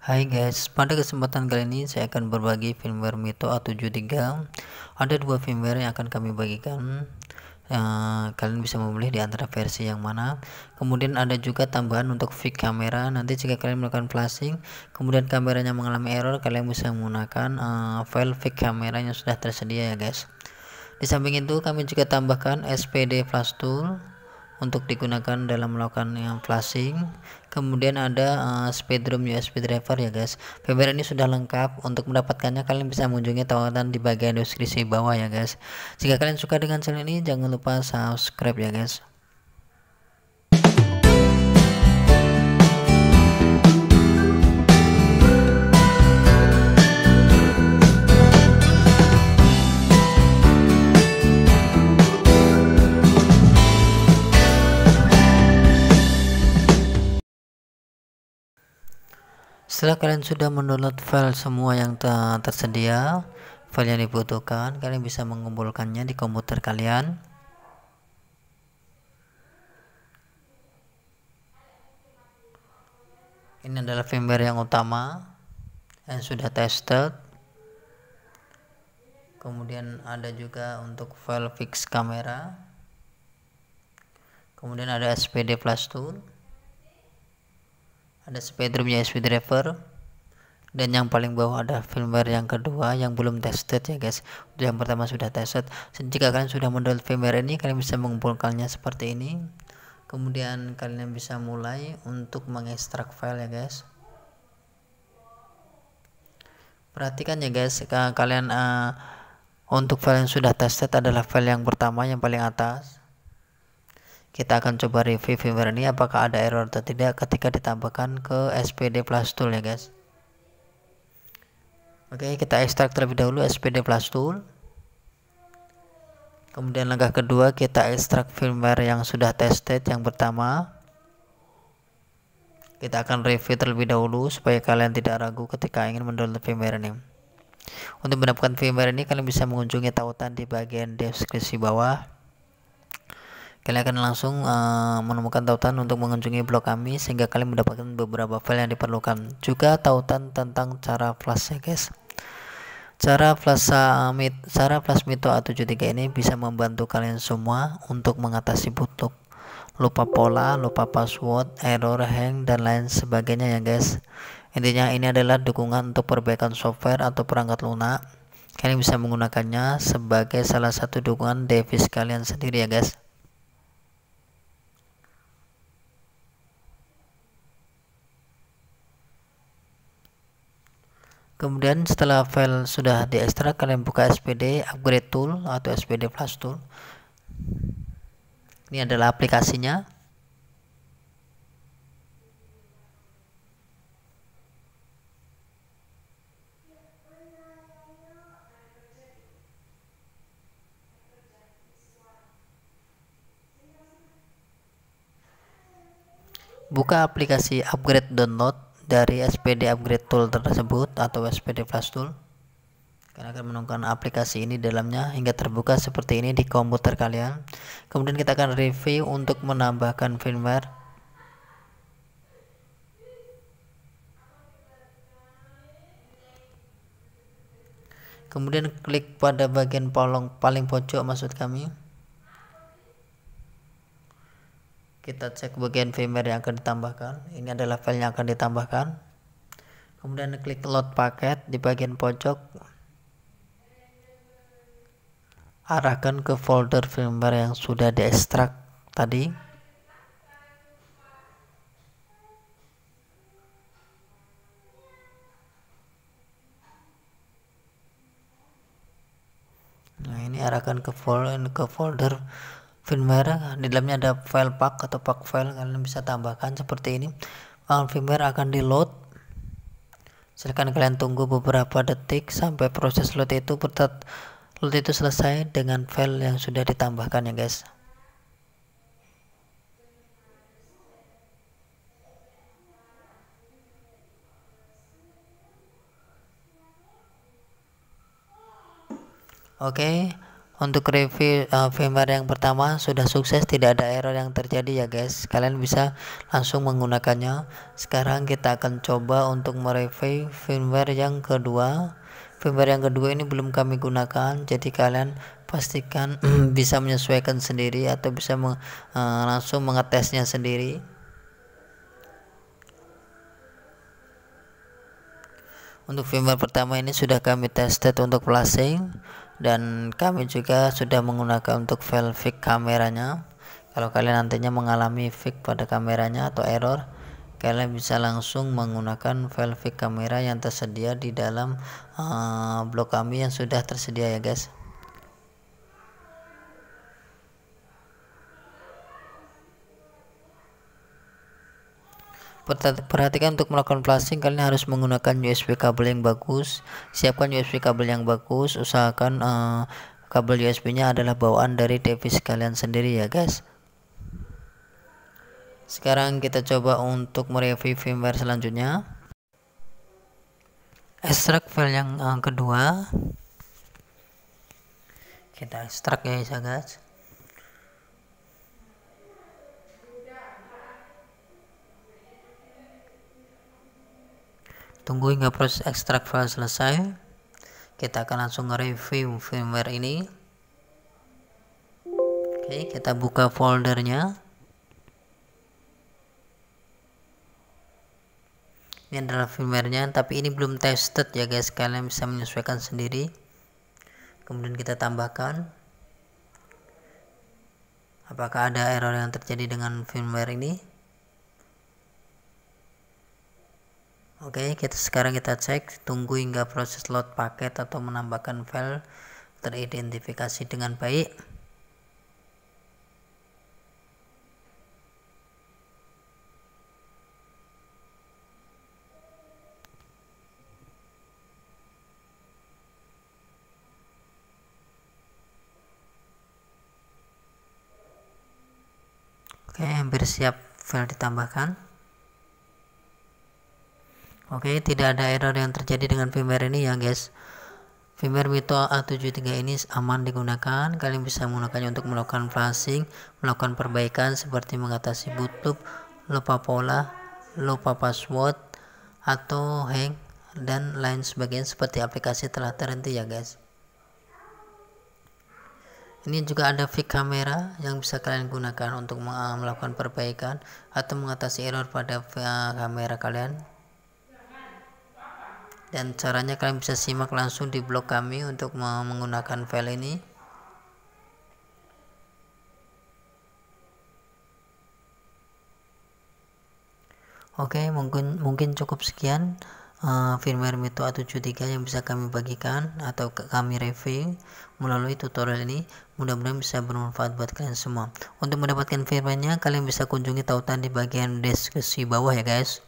Hai guys, pada kesempatan kali ini saya akan berbagi firmware Mito A73. Ada dua firmware yang akan kami bagikan. Kalian bisa memilih di antara versi yang mana. Kemudian ada juga tambahan untuk fix kamera. Nanti jika kalian melakukan flashing, kemudian kameranya mengalami error, kalian bisa menggunakan file fix kamera yang sudah tersedia ya guys. Di samping itu kami juga tambahkan SPD Flash Tool untuk digunakan dalam melakukan yang flashing. Kemudian ada speedrum USB driver ya guys. Firmware ini sudah lengkap. Untuk mendapatkannya kalian bisa mengunjungi tautan di bagian deskripsi bawah ya guys. Jika kalian suka dengan channel ini, jangan lupa subscribe ya guys. Setelah kalian sudah mendownload file semua yang tersedia, file yang dibutuhkan, kalian bisa mengumpulkannya di komputer kalian. Ini adalah firmware yang utama yang sudah tested. Kemudian ada juga untuk file fix kamera. Kemudian ada SPD Flash Tool. Ada speedrum USB driver, dan yang paling bawah ada firmware yang kedua yang belum tested ya guys. Yang pertama sudah tested. Jika kalian sudah mendownload firmware ini, kalian bisa mengumpulkannya seperti ini. Kemudian kalian bisa mulai untuk mengekstrak file ya guys. Perhatikan ya guys, kalian untuk file yang sudah tested adalah file yang pertama yang paling atas. Kita akan coba review firmware ini apakah ada error atau tidak ketika ditambahkan ke SPD Flash Tool ya guys. Oke, kita ekstrak terlebih dahulu SPD Flash Tool. Kemudian langkah kedua, kita ekstrak firmware yang sudah tested yang pertama. Kita akan review terlebih dahulu supaya kalian tidak ragu ketika ingin mendownload firmware ini. Untuk mendapatkan firmware ini, kalian bisa mengunjungi tautan di bagian deskripsi bawah. Kalian akan langsung menemukan tautan untuk mengunjungi blog kami sehingga kalian mendapatkan beberapa file yang diperlukan. Juga tautan tentang cara flash ya guys. Cara flash Mito A73 ini bisa membantu kalian semua untuk mengatasi bootloop, lupa pola, lupa password, error, hang, dan lain sebagainya ya guys. Intinya ini adalah dukungan untuk perbaikan software atau perangkat lunak. Kalian bisa menggunakannya sebagai salah satu dukungan device kalian sendiri ya guys. Kemudian setelah file sudah diekstrak, kalian buka SPD Upgrade Tool atau SPD Flash Tool. Ini adalah aplikasinya. Buka aplikasi Upgrade Download dari SPD Upgrade Tool tersebut atau SPD Flash Tool. Kalian akan menemukan aplikasi ini dalamnya hingga terbuka seperti ini di komputer kalian. Kemudian kita akan review untuk menambahkan firmware. Kemudian klik pada bagian paling pojok maksud kami. Kita cek bagian firmware yang akan ditambahkan. Ini adalah file yang akan ditambahkan. Kemudian klik load paket di bagian pojok. Arahkan ke folder firmware yang sudah diekstrak tadi. Nah, ini arahkan ke folder firmware. Di dalamnya ada file pack atau pack file, kalian bisa tambahkan seperti ini. Firmware akan di load. Silakan kalian tunggu beberapa detik sampai proses load itu selesai dengan file yang sudah ditambahkan ya guys. Oke, Untuk review firmware yang pertama sudah sukses, tidak ada error yang terjadi ya guys. Kalian bisa langsung menggunakannya. Sekarang kita akan coba untuk mereview firmware yang kedua. Firmware yang kedua ini belum kami gunakan, jadi kalian pastikan bisa menyesuaikan sendiri atau bisa langsung mengetesnya sendiri. Untuk firmware pertama ini sudah kami tested untuk flashing, dan kami juga sudah menggunakan untuk file fix kameranya. Kalau kalian nantinya mengalami fix pada kameranya atau error, kalian bisa langsung menggunakan file fix kamera yang tersedia di dalam blog kami yang sudah tersedia ya guys. Perhatikan untuk melakukan flashing kalian harus menggunakan USB kabel yang bagus. Siapkan USB kabel yang bagus, usahakan kabel USB nya adalah bawaan dari device kalian sendiri ya guys. Sekarang kita coba untuk mereview firmware selanjutnya. Ekstrak file yang kedua, kita ekstrak ya guys. Tunggu hingga proses ekstrak file selesai. Kita akan langsung nge-review firmware ini. Oke, kita buka foldernya. Ini adalah firmware-nya, tapi ini belum tested ya guys. Kalian bisa menyesuaikan sendiri. Kemudian kita tambahkan. Apakah ada error yang terjadi dengan firmware ini? Oke, sekarang kita cek, tunggu hingga proses load paket atau menambahkan file teridentifikasi dengan baik. Oke, hampir siap file ditambahkan. Oke, tidak ada error yang terjadi dengan firmware ini ya guys. Firmware Mito A73 ini aman digunakan. Kalian bisa menggunakannya untuk melakukan flashing, melakukan perbaikan seperti mengatasi boot loop, lupa pola, lupa password, atau hang, dan lain sebagainya seperti aplikasi telah terhenti ya guys. Ini juga ada fix kamera yang bisa kalian gunakan untuk melakukan perbaikan atau mengatasi error pada kamera kalian. Dan caranya kalian bisa simak langsung di blog kami untuk menggunakan file ini. Oke, mungkin cukup sekian firmware Mito A73 yang bisa kami bagikan atau kami review melalui tutorial ini. Mudah-mudahan bisa bermanfaat buat kalian semua. Untuk mendapatkan firmware-nya, kalian bisa kunjungi tautan di bagian deskripsi bawah ya guys.